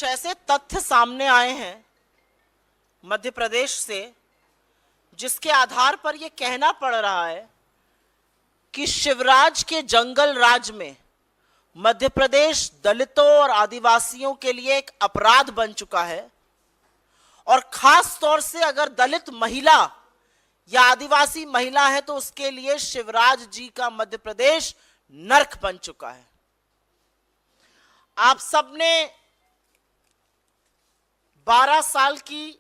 कुछ ऐसे तथ्य सामने आए हैं मध्य प्रदेश से जिसके आधार पर यह कहना पड़ रहा है कि शिवराज के जंगल राज में मध्य प्रदेश दलितों और आदिवासियों के लिए एक अपराध बन चुका है। और खास तौर से अगर दलित महिला या आदिवासी महिला है तो उसके लिए शिवराज जी का मध्य प्रदेश नर्क बन चुका है। आप सबने 12 साल की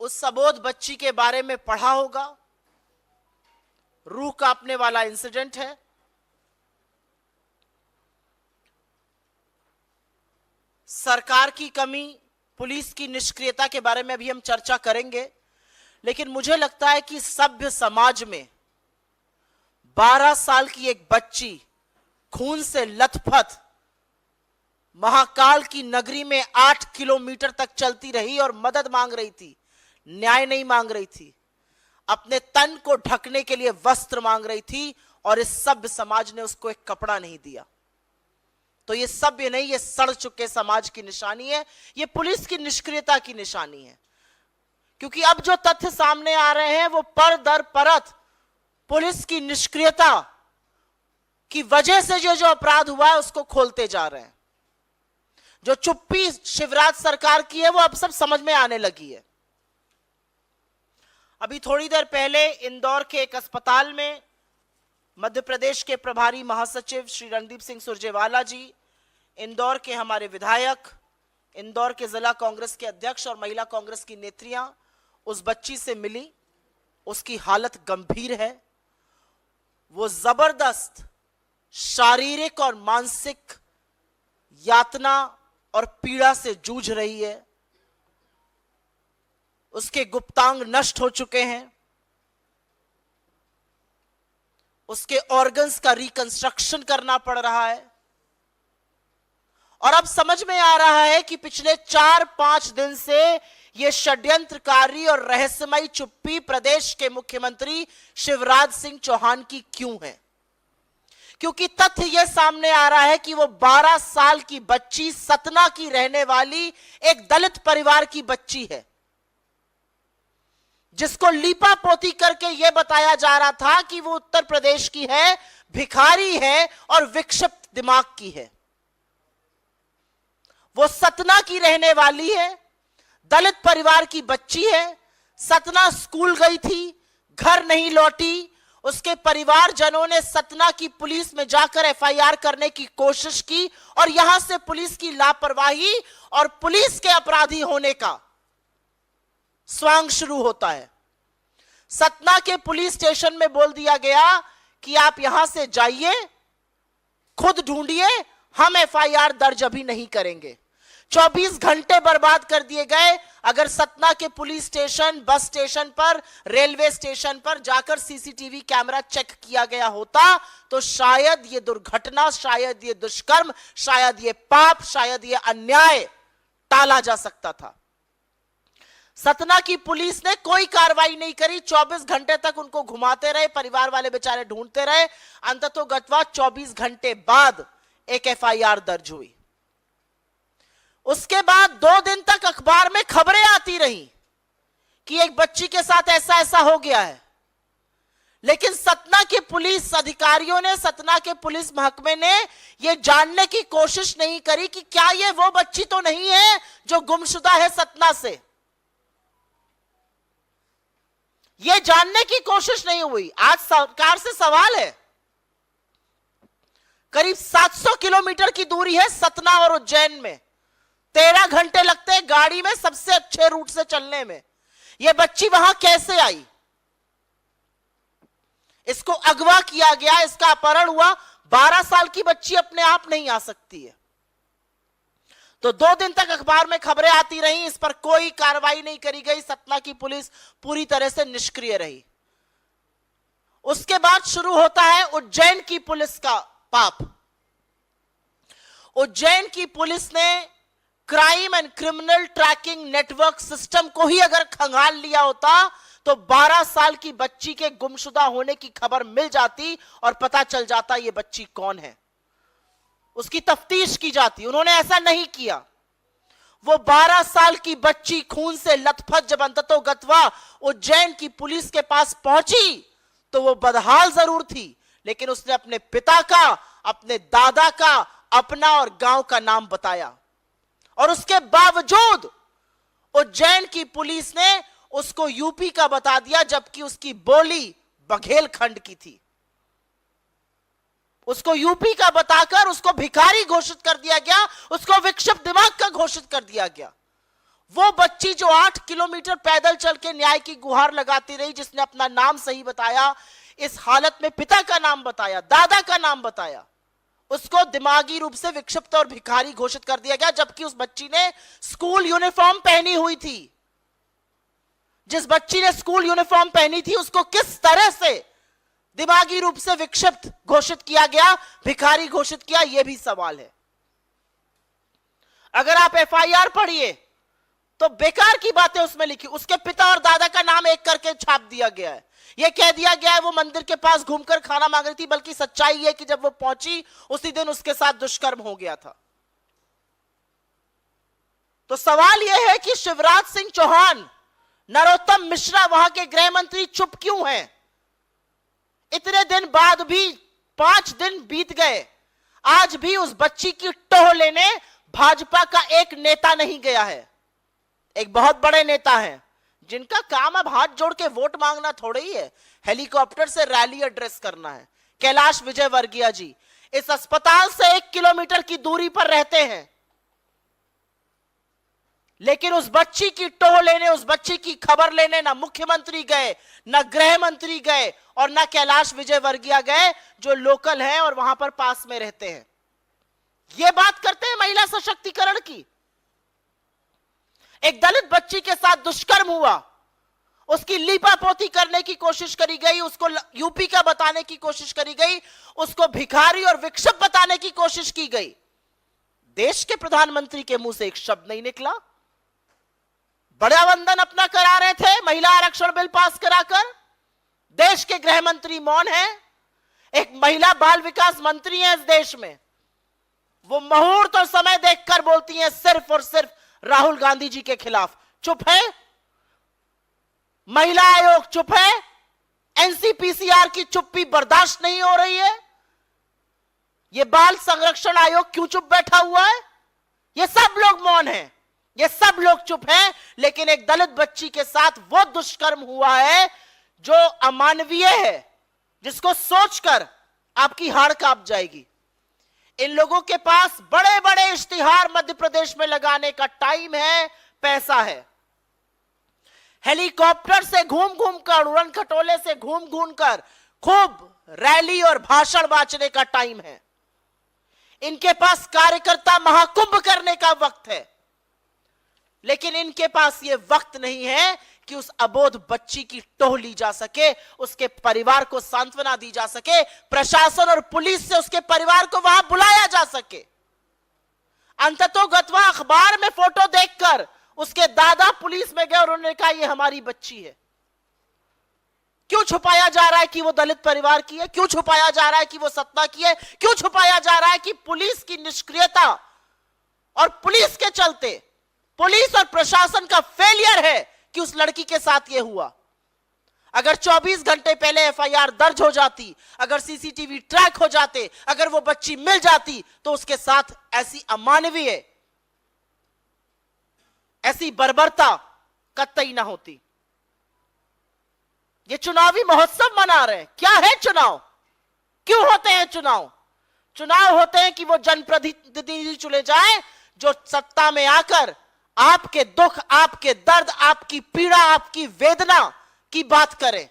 उस सबोध बच्ची के बारे में पढ़ा होगा। रूह कांपने वाला इंसिडेंट है। सरकार की कमी, पुलिस की निष्क्रियता के बारे में अभी हम चर्चा करेंगे, लेकिन मुझे लगता है कि सभ्य समाज में 12 साल की एक बच्ची खून से लथपथ महाकाल की नगरी में 8 किलोमीटर तक चलती रही और मदद मांग रही थी, न्याय नहीं मांग रही थी, अपने तन को ढकने के लिए वस्त्र मांग रही थी और इस सभ्य समाज ने उसको एक कपड़ा नहीं दिया। तो ये सभ्य नहीं, ये सड़ चुके समाज की निशानी है, ये पुलिस की निष्क्रियता की निशानी है। क्योंकि अब जो तथ्य सामने आ रहे हैं वो पर दर परत पुलिस की निष्क्रियता की वजह से जो अपराध हुआ है उसको खोलते जा रहे हैं। जो चुप्पी शिवराज सरकार की है वो अब सब समझ में आने लगी है। अभी थोड़ी देर पहले इंदौर के एक अस्पताल में मध्य प्रदेश के प्रभारी महासचिव श्री रणदीप सिंह सुरजेवाला जी, इंदौर के हमारे विधायक, इंदौर के जिला कांग्रेस के अध्यक्ष और महिला कांग्रेस की नेत्रियां उस बच्ची से मिली। उसकी हालत गंभीर है। वो जबरदस्त शारीरिक और मानसिक यातना और पीड़ा से जूझ रही है। उसके गुप्तांग नष्ट हो चुके हैं। उसके ऑर्गन्स का रिकंस्ट्रक्शन करना पड़ रहा है। और अब समझ में आ रहा है कि पिछले 4-5 दिन से यह षड्यंत्रकारी और रहस्यमयी चुप्पी प्रदेश के मुख्यमंत्री शिवराज सिंह चौहान की क्यों है। क्योंकि तथ्य यह सामने आ रहा है कि वो 12 साल की बच्ची, सतना की रहने वाली एक दलित परिवार की बच्ची है, जिसको लीपा पोती करके यह बताया जा रहा था कि वो उत्तर प्रदेश की है, भिखारी है और विक्षिप्त दिमाग की है। वो सतना की रहने वाली है, दलित परिवार की बच्ची है। सतना स्कूल गई थी, घर नहीं लौटी। उसके परिवारजनों ने सतना की पुलिस में जाकर एफआईआर करने की कोशिश की और यहां से पुलिस की लापरवाही और पुलिस के अपराधी होने का स्वांग शुरू होता है। सतना के पुलिस स्टेशन में बोल दिया गया कि आप यहां से जाइए, खुद ढूंढिए, हम एफआईआर दर्ज अभी नहीं करेंगे। 24 घंटे बर्बाद कर दिए गए। अगर सतना के पुलिस स्टेशन, बस स्टेशन पर, रेलवे स्टेशन पर जाकर सीसीटीवी कैमरा चेक किया गया होता तो शायद ये दुर्घटना, शायद ये दुष्कर्म, शायद ये पाप, शायद ये अन्याय टाला जा सकता था। सतना की पुलिस ने कोई कार्रवाई नहीं करी। 24 घंटे तक उनको घुमाते रहे, परिवार वाले बेचारे ढूंढते रहे। अंततोगत्वा 24 घंटे बाद एक एफआईआर दर्ज हुई। उसके बाद 2 दिन तक अखबार में खबरें आती रही कि एक बच्ची के साथ ऐसा ऐसा हो गया है। लेकिन सतना के पुलिस अधिकारियों ने, सतना के पुलिस महकमे ने यह जानने की कोशिश नहीं करी कि क्या यह वो बच्ची तो नहीं है जो गुमशुदा है सतना से। यह जानने की कोशिश नहीं हुई। आज सरकार से सवाल है, करीब 700 किलोमीटर की दूरी है सतना और उज्जैन में, 13 घंटे लगते हैं गाड़ी में सबसे अच्छे रूट से चलने में। यह बच्ची वहां कैसे आई? इसको अगवा किया गया, इसका अपहरण हुआ। 12 साल की बच्ची अपने आप नहीं आ सकती है। तो 2 दिन तक अखबार में खबरें आती रहीं, इस पर कोई कार्रवाई नहीं करी गई। सतना की पुलिस पूरी तरह से निष्क्रिय रही। उसके बाद शुरू होता है उज्जैन की पुलिस का पाप। उज्जैन की पुलिस ने crime and criminal tracking network system को ही अगर खंगाल लिया होता तो 12 साल की बच्ची के गुमशुदा होने की खबर मिल जाती और पता चल जाता ये बच्ची कौन है। उसकी तफ्तीश की जाती। उन्होंने ऐसा नहीं किया। वो 12 साल की बच्ची खून से लथपथ जब अंततोगत्वा उज्जैन की पुलिस के पास पहुंची तो वो बदहाल जरूर थी, लेकिन उसने अपने पिता का, अपने दादा का, अपना और गांव का नाम बताया। और उसके बावजूद उज्जैन की पुलिस ने उसको यूपी का बता दिया, जबकि उसकी बोली बघेलखंड की थी। उसको यूपी का बताकर उसको भिखारी घोषित कर दिया गया, उसको विक्षिप्त दिमाग का घोषित कर दिया गया। वो बच्ची जो 8 किलोमीटर पैदल चल के न्याय की गुहार लगाती रही, जिसने अपना नाम सही बताया, इस हालत में पिता का नाम बताया, दादा का नाम बताया, उसको दिमागी रूप से विक्षिप्त और भिखारी घोषित कर दिया गया। जबकि उस बच्ची ने स्कूल यूनिफॉर्म पहनी हुई थी। जिस बच्ची ने स्कूल यूनिफॉर्म पहनी थी उसको किस तरह से दिमागी रूप से विक्षिप्त घोषित किया गया, भिखारी घोषित किया, यह भी सवाल है। अगर आप एफआईआर पढ़िए तो बेकार की बातें उसमें लिखी। उसके पिता और दादा का नाम एक करके छाप दिया गया है। यह कह दिया गया है वो मंदिर के पास घूमकर खाना मांग रही थी, बल्कि सच्चाई है कि जब वो पहुंची उसी दिन उसके साथ दुष्कर्म हो गया था। तो सवाल यह है कि शिवराज सिंह चौहान, नरोत्तम मिश्रा, वहां के गृह मंत्री चुप क्यों हैं? इतने दिन बाद भी 5 दिन बीत गए, आज भी उस बच्ची की टोह लेने भाजपा का एक नेता नहीं गया है। एक बहुत बड़े नेता हैं जिनका काम अब हाथ जोड़ के वोट मांगना थोड़ा ही है, हेलीकॉप्टर से रैली एड्रेस करना है। कैलाश विजयवर्गीय जी इस अस्पताल से 1 किलोमीटर की दूरी पर रहते हैं, लेकिन उस बच्ची की टोह लेने, उस बच्ची की खबर लेने ना मुख्यमंत्री गए, ना गृह मंत्री गए और ना कैलाश विजयवर्गीय गए, जो लोकल हैं और वहां पर पास में रहते हैं। ये बात करते हैं महिला सशक्तिकरण की। एक दलित बच्ची के साथ दुष्कर्म हुआ, उसकी लीपापोती करने की कोशिश करी गई, उसको यूपी का बताने की कोशिश करी गई, उसको भिखारी और विक्षिप्त बताने की कोशिश की गई। देश के प्रधानमंत्री के मुंह से एक शब्द नहीं निकला। बड़ा वंदन अपना करा रहे थे महिला आरक्षण बिल पास कराकर, देश के गृह मंत्री मौन है। एक महिला बाल विकास मंत्री है इस देश में, वो मुहूर्त और समय देखकर बोलती हैं सिर्फ और सिर्फ राहुल गांधी जी के खिलाफ। चुप है। महिला आयोग चुप है। एनसीपीसीआर की चुप्पी बर्दाश्त नहीं हो रही है। यह बाल संरक्षण आयोग क्यों चुप बैठा हुआ है? ये सब लोग मौन हैं, ये सब लोग चुप हैं। लेकिन एक दलित बच्ची के साथ वो दुष्कर्म हुआ है जो अमानवीय है, जिसको सोचकर आपकी हाड़ कांप जाएगी। इन लोगों के पास बड़े बड़े इश्तिहार मध्य प्रदेश में लगाने का टाइम है, पैसा है। हेलीकॉप्टर से घूम घूम कर, उड़न खटोले से घूम घूम कर खूब रैली और भाषण बांटने का टाइम है। इनके पास कार्यकर्ता महाकुंभ करने का वक्त है, लेकिन इनके पास यह वक्त नहीं है कि उस अबोध बच्ची की टोह ली जा सके, उसके परिवार को सांत्वना दी जा सके, प्रशासन और पुलिस से उसके परिवार को वहां बुलाया जा सके। अंततोगत्वा अखबार में फोटो देखकर उसके दादा पुलिस में गए और उन्होंने कहा यह हमारी बच्ची है। क्यों छुपाया जा रहा है कि वो दलित परिवार की है? क्यों छुपाया जा रहा है कि वो सतना की है? क्यों छुपाया जा रहा है कि पुलिस की निष्क्रियता और पुलिस के चलते, पुलिस और प्रशासन का फेलियर है कि उस लड़की के साथ यह हुआ? अगर 24 घंटे पहले एफआईआर दर्ज हो जाती, अगर सीसीटीवी ट्रैक हो जाते, अगर वो बच्ची मिल जाती, तो उसके साथ ऐसी अमानवीय, ऐसी बर्बरता कतई ना होती। ये चुनावी महोत्सव मना रहे हैं। क्या है चुनाव? क्यों होते हैं चुनाव? चुनाव होते हैं कि वो जनप्रतिनिधि चुने जाएं जो सत्ता में आकर आपके दुख, आपके दर्द, आपकी पीड़ा, आपकी वेदना की बात करें,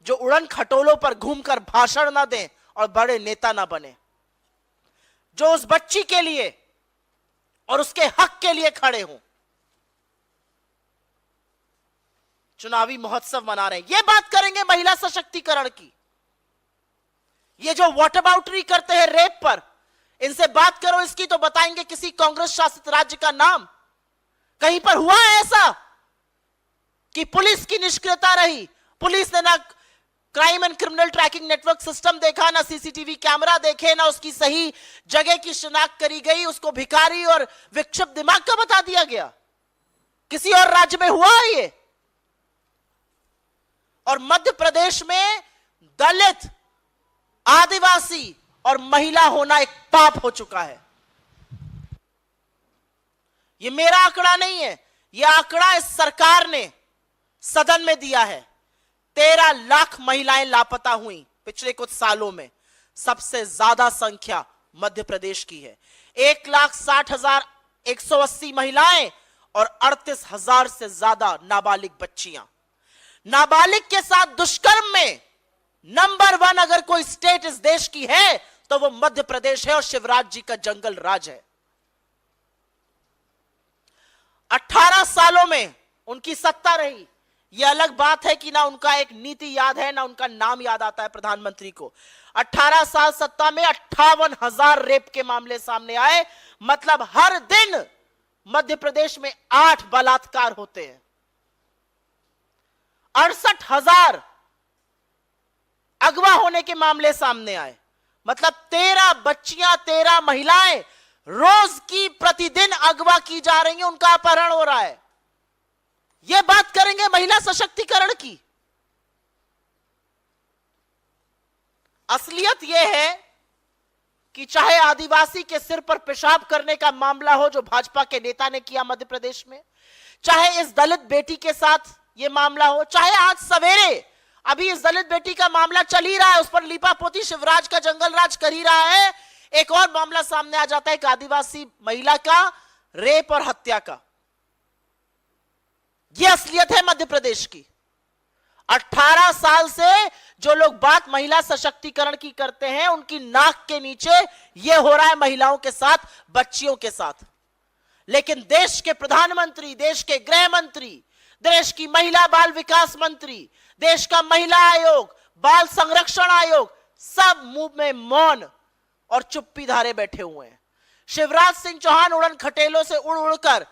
जो उड़न खटोलों पर घूमकर भाषण ना दें और बड़े नेता ना बने, जो उस बच्ची के लिए और उसके हक के लिए खड़े हों। चुनावी महोत्सव मना रहे हैं। ये बात करेंगे महिला सशक्तिकरण की। ये जो व्हाटअबाउटरी करते हैं रेप पर, इनसे बात करो इसकी तो बताएंगे किसी कांग्रेस शासित राज्य का नाम। कहीं पर हुआ है ऐसा कि पुलिस की निष्क्रियता रही, पुलिस ने ना crime and criminal tracking network system देखा, ना सीसीटीवी कैमरा देखे, ना उसकी सही जगह की शिनाख्त करी गई, उसको भिखारी और विक्षिप्त दिमाग का बता दिया गया। किसी और राज्य में हुआ है ये? और मध्य प्रदेश में दलित, आदिवासी और महिला होना एक पाप हो चुका है। ये मेरा आंकड़ा नहीं है, यह आंकड़ा इस सरकार ने सदन में दिया है। 13 लाख महिलाएं लापता हुई पिछले कुछ सालों में। सबसे ज्यादा संख्या मध्य प्रदेश की है। 1,60,180 महिलाएं और 38,000 से ज्यादा नाबालिग बच्चियां। नाबालिग के साथ दुष्कर्म में नंबर 1 अगर कोई स्टेट इस देश की है तो वो मध्य प्रदेश है और शिवराज जी का जंगल राज है। 18 सालों में उनकी सत्ता रही। यह अलग बात है कि ना उनका एक नीति याद है, ना उनका नाम याद आता है प्रधानमंत्री को। 18 साल सत्ता में 58,000 रेप के मामले सामने आए। मतलब हर दिन मध्य प्रदेश में 8 बलात्कार होते हैं। 68,000 अगवा होने के मामले सामने आए। मतलब 13 बच्चियां, 13 महिलाएं रोज की प्रतिदिन अगवा की जा रही हैं, उनका अपहरण हो रहा है। यह बात करेंगे महिला सशक्तिकरण की। असलियत यह है कि चाहे आदिवासी के सिर पर पेशाब करने का मामला हो जो भाजपा के नेता ने किया मध्य प्रदेश में, चाहे इस दलित बेटी के साथ यह मामला हो, चाहे आज सवेरे अभी इस दलित बेटी का मामला चल ही रहा है, उस पर लीपापोती शिवराज का जंगल राज कर ही रहा है। एक और मामला सामने आ जाता है एक आदिवासी महिला का रेप और हत्या का। यह असलियत है मध्य प्रदेश की। 18 साल से जो लोग बात महिला सशक्तिकरण की करते हैं, उनकी नाक के नीचे यह हो रहा है महिलाओं के साथ, बच्चियों के साथ। लेकिन देश के प्रधानमंत्री, देश के गृह मंत्री, देश की महिला बाल विकास मंत्री, देश का महिला आयोग, बाल संरक्षण आयोग, सब मुंह में मौन और चुप्पी धारे बैठे हुए हैं। शिवराज सिंह चौहान उड़न खटेलों से उड़ उड़कर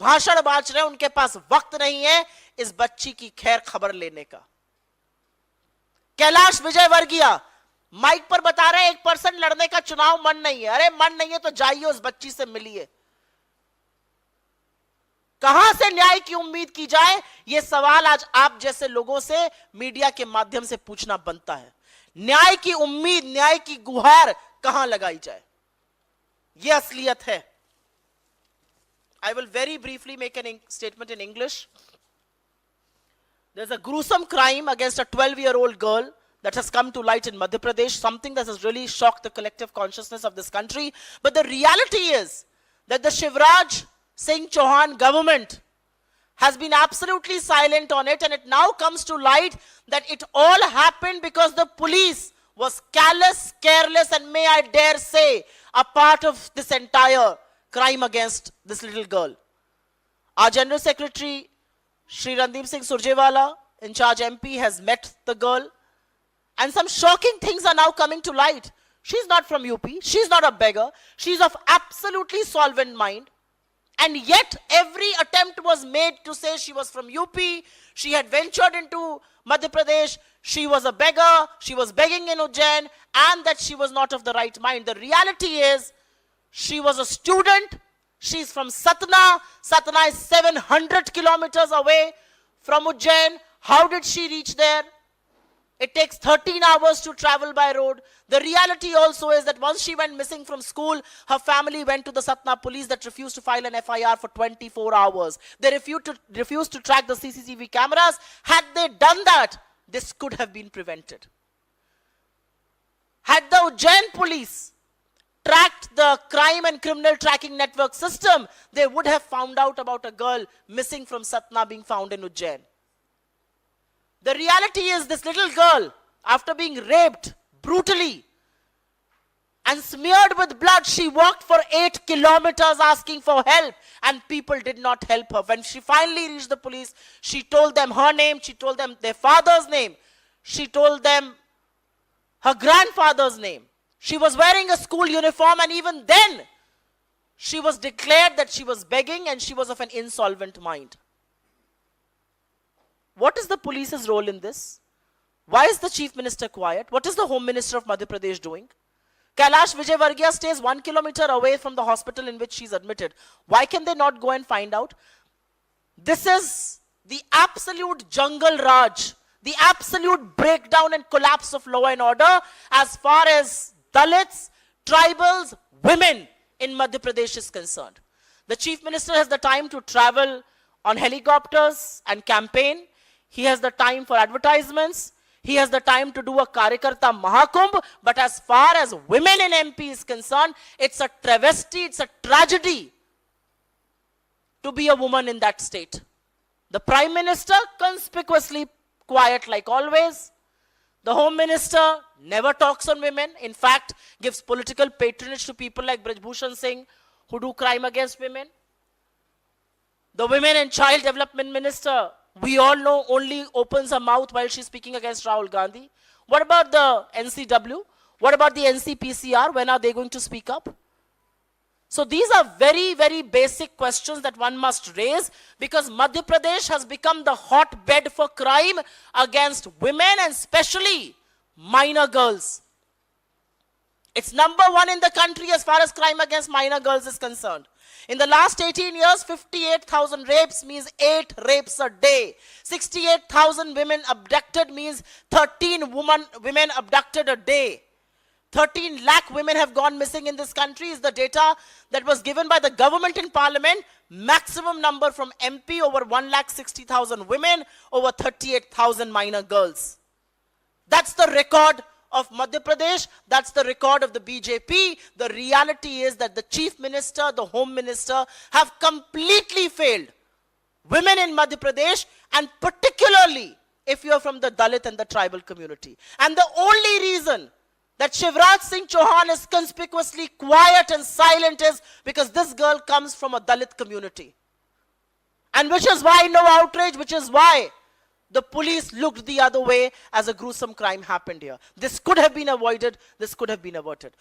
भाषण बांट रहे हैं, उनके पास वक्त नहीं है इस बच्ची की खैर खबर लेने का। कैलाश विजयवर्गीय माइक पर बता रहे हैं 1% लड़ने का चुनाव मन नहीं है। अरे मन नहीं है तो जाइए उस बच्ची से मिलिए। कहां से न्याय की उम्मीद की जाए, यह सवाल आज आप जैसे लोगों से मीडिया के माध्यम से पूछना बनता है। न्याय की उम्मीद, न्याय की गुहार कहां लगाई जाए, यह असलियत है। I will very briefly make a statement in English. There's a gruesome crime against a 12-year-old girl that has come to light in Madhya Pradesh, something that has really shocked the collective consciousness of this country. But the reality is that the Shivraj Singh Chauhan government has been absolutely silent on it, and it now comes to light that it all happened because the police was callous, careless, and may I dare say, a part of this entire crime against this little girl. Our General Secretary, Shri Randeep Singh Surjewala, in charge MP, has met the girl. And some shocking things are now coming to light. She's not from UP. She's not a beggar. She's of absolutely solvent mind. And yet, every attempt was made to say she was from UP. She had ventured into Madhya Pradesh. She was a beggar. She was begging in Ujjain. And that she was not of the right mind. The reality is, she was a student. She's from Satna. Satna is 700 kilometers away from Ujjain. How did she reach there? It takes 13 hours to travel by road. The reality also is that once she went missing from school, her family went to the Satna police that refused to file an FIR for 24 hours. They refused to track the CCTV cameras. Had they done that, this could have been prevented. Had the Ujjain police tracked the crime and criminal tracking network system, they would have found out about a girl missing from Satna being found in Ujjain. The reality is this little girl, after being raped brutally and smeared with blood, she walked for 8 kilometers asking for help, and people did not help her. When she finally reached the police, she told them her name, she told them their father's name, she told them her grandfather's name. She was wearing a school uniform, and even then, she was declared that she was begging and she was of an insolvent mind. What is the police's role in this? Why is the chief minister quiet? What is the home minister of Madhya Pradesh doing? Kailash Vijayvargiya stays 1 kilometer away from the hospital in which she's admitted. Why can they not go and find out? This is the absolute jungle raj, the absolute breakdown and collapse of law and order as far as Dalits, tribals, women in Madhya Pradesh is concerned. The chief minister has the time to travel on helicopters and campaign. He has the time for advertisements. He has the time to do a Karyakarta Mahakumbh. But as far as women in MP is concerned, it's a travesty, it's a tragedy to be a woman in that state. The Prime Minister, conspicuously quiet like always. The Home Minister never talks on women. In fact, gives political patronage to people like Braj Bhushan Singh who do crime against women. The Women and Child Development Minister, we all know, only opens her mouth while she's speaking against Rahul Gandhi. What about the NCW? What about the NCPCR? When are they going to speak up? So these are very, very basic questions that one must raise, because Madhya Pradesh has become the hotbed for crime against women and especially minor girls. It's number one in the country as far as crime against minor girls is concerned. In the last 18 years, 58,000 rapes means 8 rapes a day. 68,000 women abducted means 13 women abducted a day. 13 lakh women have gone missing in this country is the data that was given by the government in parliament. Maximum number from MP, over 1,60,000 women, over 38,000 minor girls. That's the record of Madhya Pradesh. That's the record of the BJP. The reality is that the chief minister, the home minister have completely failed women in Madhya Pradesh, and particularly if you're from the Dalit and the tribal community. And the only reason that Shivraj Singh Chauhan is conspicuously quiet and silent is because this girl comes from a Dalit community. And which is why no outrage, which is why the police looked the other way as a gruesome crime happened here. This could have been avoided. This could have been averted.